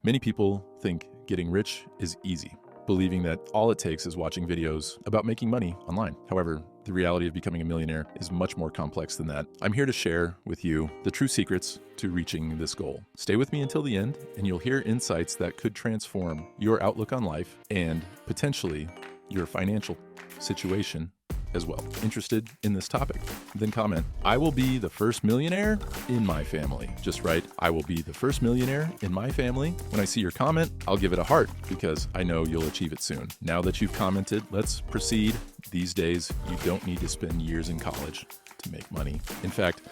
Many people think getting rich is easy, believing that all it takes is watching videos about making money online. However, the reality of becoming a millionaire is much more complex than that. I'm here to share with you the true secrets to reaching this goal. Stay with me until the end, and you'll hear insights that could transform your outlook on life and potentially your financial situation as well. Interested in this topic? Then comment, I will be the first millionaire in my family. Just write, I will be the first millionaire in my family. When I see your comment, I'll give it a heart because I know you'll achieve it soon. Now that you've commented, let's proceed. These days, you don't need to spend years in college to make money. In fact,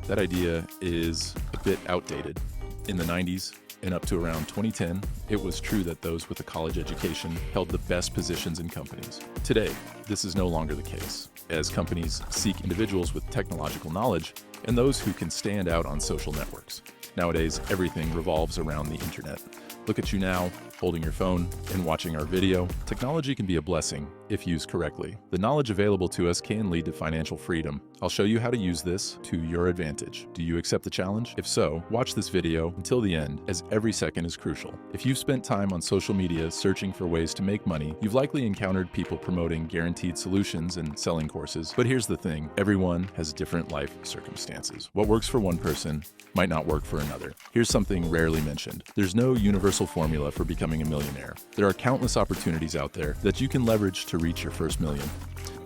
that idea is a bit outdated. In the 90s, and up to around 2010, it was true that those with a college education held the best positions in companies. Today, this is no longer the case, as companies seek individuals with technological knowledge and those who can stand out on social networks. Nowadays, everything revolves around the internet. Look at you now, holding your phone and watching our video. Technology can be a blessing if used correctly. The knowledge available to us can lead to financial freedom. I'll show you how to use this to your advantage. Do you accept the challenge? If so, watch this video until the end, as every second is crucial. If you've spent time on social media searching for ways to make money, you've likely encountered people promoting guaranteed solutions and selling courses. But here's the thing, everyone has different life circumstances. What works for one person might not work for another. Here's something rarely mentioned. There's no universal formula for becoming a millionaire. There are countless opportunities out there that you can leverage to reach your first million.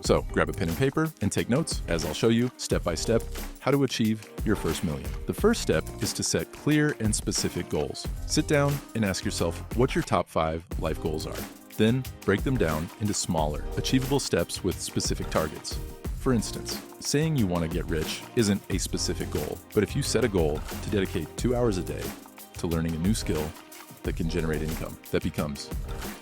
So grab a pen and paper and take notes as I'll show you step by step how to achieve your first million. The first step is to set clear and specific goals. Sit down and ask yourself what your top 5 life goals are. Then break them down into smaller, achievable steps with specific targets. For instance, saying you want to get rich isn't a specific goal, but if you set a goal to dedicate 2 hours a day to learning a new skill that can generate income, that becomes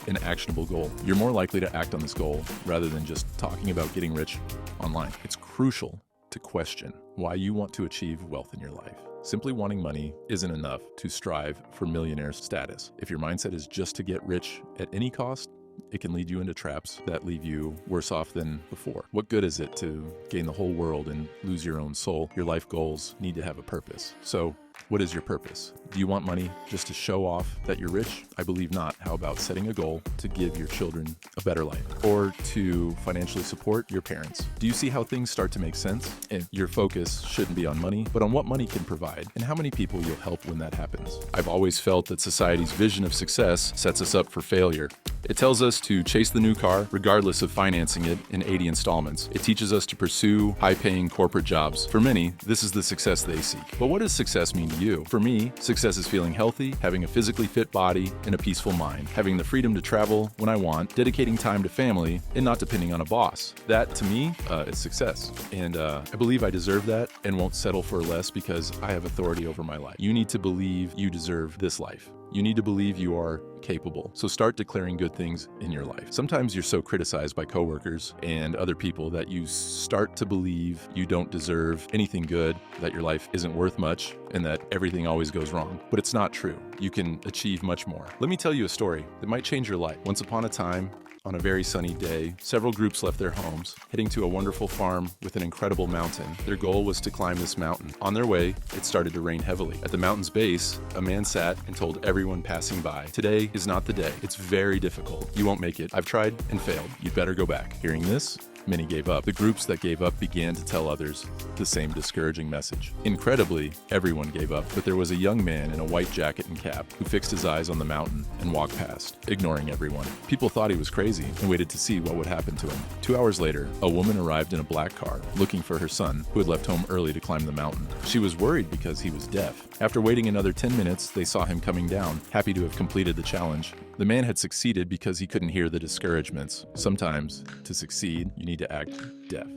an actionable goal. You're more likely to act on this goal rather than just talking about getting rich online. It's crucial to question why you want to achieve wealth in your life. Simply wanting money isn't enough to strive for millionaire status. If your mindset is just to get rich at any cost, it can lead you into traps that leave you worse off than before. What good is it to gain the whole world and lose your own soul? Your life goals need to have a purpose. So, what is your purpose? Do you want money just to show off that you're rich? I believe not. How about setting a goal to give your children a better life or to financially support your parents? Do you see how things start to make sense? And your focus shouldn't be on money, but on what money can provide and how many people you'll help when that happens. I've always felt that society's vision of success sets us up for failure. It tells us to chase the new car, regardless of financing it in 80 installments. It teaches us to pursue high-paying corporate jobs. For many, this is the success they seek. But what does success mean to you? For me, success is feeling healthy, having a physically fit body, and a peaceful mind, having the freedom to travel when I want, dedicating time to family, and not depending on a boss. That, to me, is success. And I believe I deserve that and won't settle for less because I have authority over my life. You need to believe you deserve this life. You need to believe you are capable. So start declaring good things in your life. Sometimes you're so criticized by coworkers and other people that you start to believe you don't deserve anything good, that your life isn't worth much, and that everything always goes wrong. But it's not true. You can achieve much more. Let me tell you a story that might change your life. Once upon a time, on a very sunny day, several groups left their homes, heading to a wonderful farm with an incredible mountain. Their goal was to climb this mountain. On their way, it started to rain heavily. At the mountain's base, a man sat and told everyone passing by, "Today is not the day. It's very difficult. You won't make it. I've tried and failed. You'd better go back." Hearing this, many gave up. The groups that gave up began to tell others the same discouraging message. Incredibly, everyone gave up, but there was a young man in a white jacket and cap who fixed his eyes on the mountain and walked past, ignoring everyone. People thought he was crazy and waited to see what would happen to him. 2 hours later, a woman arrived in a black car looking for her son, who had left home early to climb the mountain. She was worried because he was deaf. After waiting another 10 minutes, they saw him coming down, happy to have completed the challenge. The man had succeeded because he couldn't hear the discouragements. Sometimes, to succeed, you need to act deaf.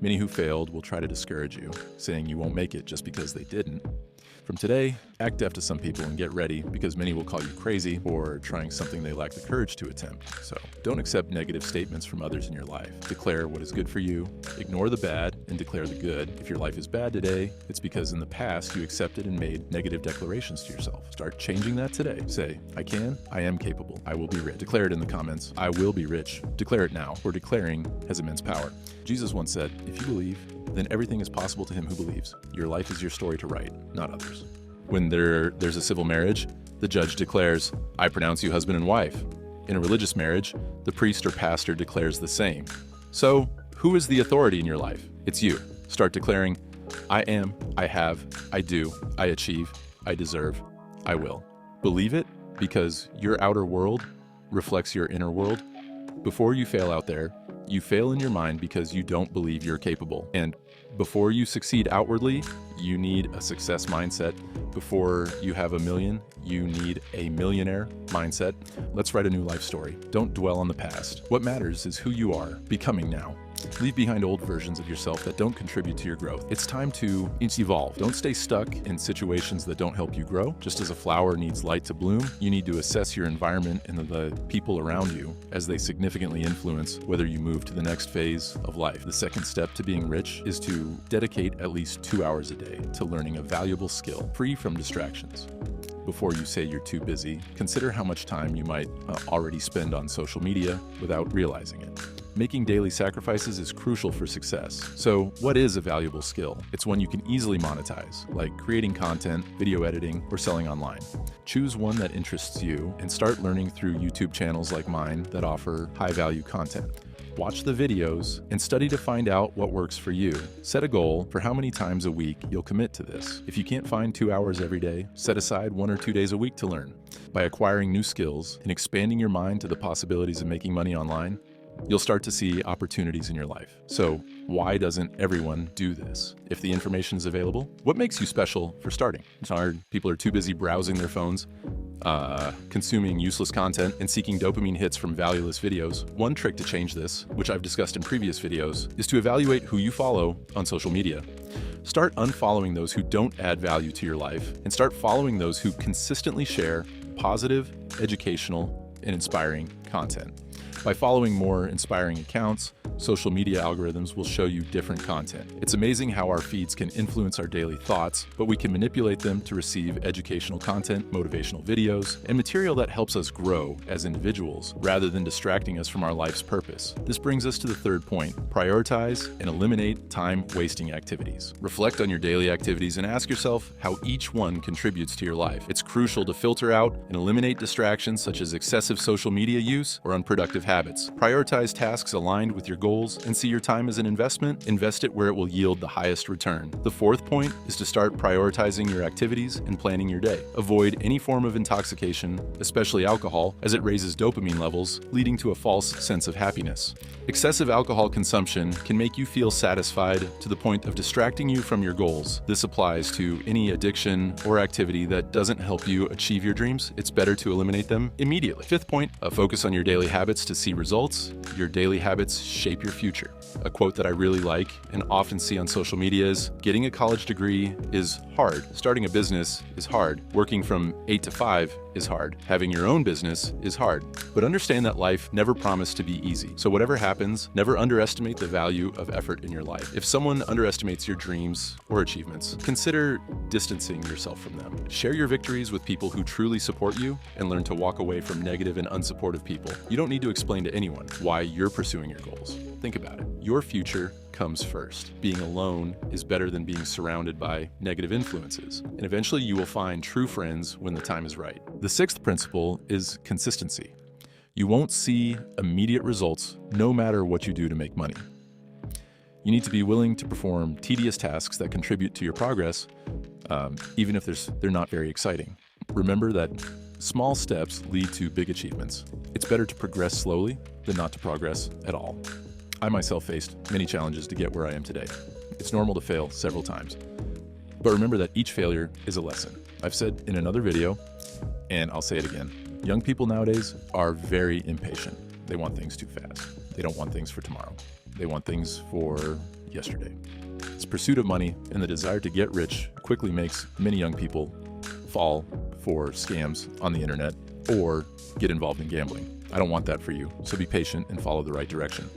Many who failed will try to discourage you, saying you won't make it just because they didn't. From today, act deaf to some people and get ready, because many will call you crazy or trying something they lack the courage to attempt. So don't accept negative statements from others in your life. Declare what is good for you, ignore the bad, and declare the good. If your life is bad today, it's because in the past you accepted and made negative declarations to yourself. Start changing that today. Say, I can, I am capable, I will be rich. Declare it in the comments, I will be rich. Declare it now, for declaring has immense power. Jesus once said, if you believe, then everything is possible to him who believes. Your life is your story to write, not others. When there's a civil marriage, the judge declares, "I pronounce you husband and wife." In a religious marriage, the priest or pastor declares the same. So, who is the authority in your life? It's you. Start declaring, "I am, I have, I do, I achieve, I deserve, I will." Believe it, because your outer world reflects your inner world. Before you fail out there, you fail in your mind because you don't believe you're capable. And before you succeed outwardly, you need a success mindset. Before you have a million, you need a millionaire mindset. Let's write a new life story. Don't dwell on the past. What matters is who you are becoming now. Leave behind old versions of yourself that don't contribute to your growth. It's time to evolve. Don't stay stuck in situations that don't help you grow. Just as a flower needs light to bloom, you need to assess your environment and the people around you as they significantly influence whether you move to the next phase of life. The second step to being rich is to dedicate at least 2 hours a day to learning a valuable skill, free from distractions. Before you say you're too busy, consider how much time you might already spend on social media without realizing it. Making daily sacrifices is crucial for success. So, what is a valuable skill? It's one you can easily monetize, like creating content, video editing, or selling online. Choose one that interests you and start learning through YouTube channels like mine that offer high-value content. Watch the videos and study to find out what works for you. Set a goal for how many times a week you'll commit to this. If you can't find 2 hours every day, set aside 1 or 2 days a week to learn. By acquiring new skills and expanding your mind to the possibilities of making money online, you'll start to see opportunities in your life. So, why doesn't everyone do this? If the information is available, what makes you special for starting? It's hard. People are too busy browsing their phones, consuming useless content, and seeking dopamine hits from valueless videos. One trick to change this, which I've discussed in previous videos, is to evaluate who you follow on social media. Start unfollowing those who don't add value to your life, and start following those who consistently share positive, educational, and inspiring content. By following more inspiring accounts, social media algorithms will show you different content. It's amazing how our feeds can influence our daily thoughts, but we can manipulate them to receive educational content, motivational videos, and material that helps us grow as individuals, rather than distracting us from our life's purpose. This brings us to the third point: prioritize and eliminate time-wasting activities. Reflect on your daily activities and ask yourself how each one contributes to your life. It's crucial to filter out and eliminate distractions such as excessive social media use or unproductive habits. Prioritize tasks aligned with your goals and see your time as an investment. Invest it where it will yield the highest return. The fourth point is to start prioritizing your activities and planning your day. Avoid any form of intoxication, especially alcohol, as it raises dopamine levels, leading to a false sense of happiness. Excessive alcohol consumption can make you feel satisfied to the point of distracting you from your goals. This applies to any addiction or activity that doesn't help you achieve your dreams. It's better to eliminate them immediately. Fifth point, focus on your daily habits to see results. Your daily habits shape your future. A quote that I really like and often see on social media is, "Getting a college degree is hard. Starting a business is hard. Working from 8 to 5 is hard. Having your own business is hard." But understand that life never promised to be easy. So whatever happens, never underestimate the value of effort in your life. If someone underestimates your dreams or achievements, consider distancing yourself from them. Share your victories with people who truly support you and learn to walk away from negative and unsupportive people. You don't need to explain to anyone why you're pursuing your goals. Think about it. Your future comes first. Being alone is better than being surrounded by negative influences. And eventually you will find true friends when the time is right. The sixth principle is consistency. You won't see immediate results no matter what you do to make money. You need to be willing to perform tedious tasks that contribute to your progress, even if they're not very exciting. Remember that small steps lead to big achievements. It's better to progress slowly than not to progress at all. I myself faced many challenges to get where I am today. It's normal to fail several times, but remember that each failure is a lesson. I've said in another video, and I'll say it again, young people nowadays are very impatient. They want things too fast. They don't want things for tomorrow. They want things for yesterday. This pursuit of money and the desire to get rich quickly makes many young people fall for scams on the internet or get involved in gambling. I don't want that for you, so be patient and follow the right direction.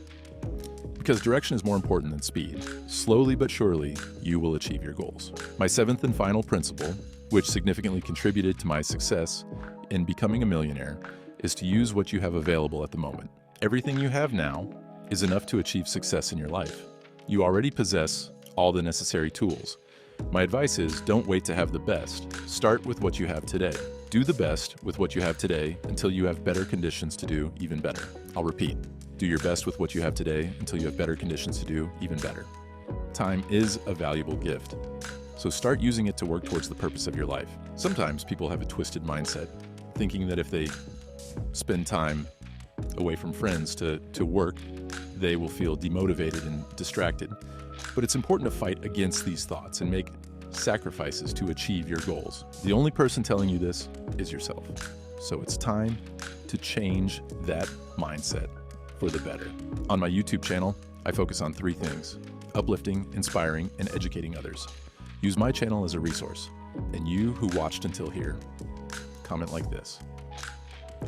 Because direction is more important than speed. Slowly but surely, you will achieve your goals. My seventh and final principle, which significantly contributed to my success in becoming a millionaire, is to use what you have available at the moment. Everything you have now is enough to achieve success in your life. You already possess all the necessary tools. My advice is, don't wait to have the best. Start with what you have today. Do the best with what you have today until you have better conditions to do even better. I'll repeat. Do your best with what you have today until you have better conditions to do even better. Time is a valuable gift, so start using it to work towards the purpose of your life. Sometimes people have a twisted mindset, thinking that if they spend time away from friends to work, they will feel demotivated and distracted. But it's important to fight against these thoughts and make sacrifices to achieve your goals. The only person telling you this is yourself. So it's time to change that mindset for the better. On my YouTube channel, I focus on 3 things: uplifting, inspiring, and educating others. Use my channel as a resource. And you who watched until here, comment like this: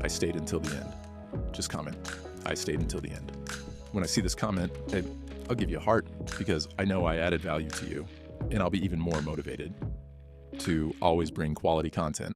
I stayed until the end. Just comment, I stayed until the end. When I see this comment, I'll give you a heart, because I know I added value to you, and I'll be even more motivated to always bring quality content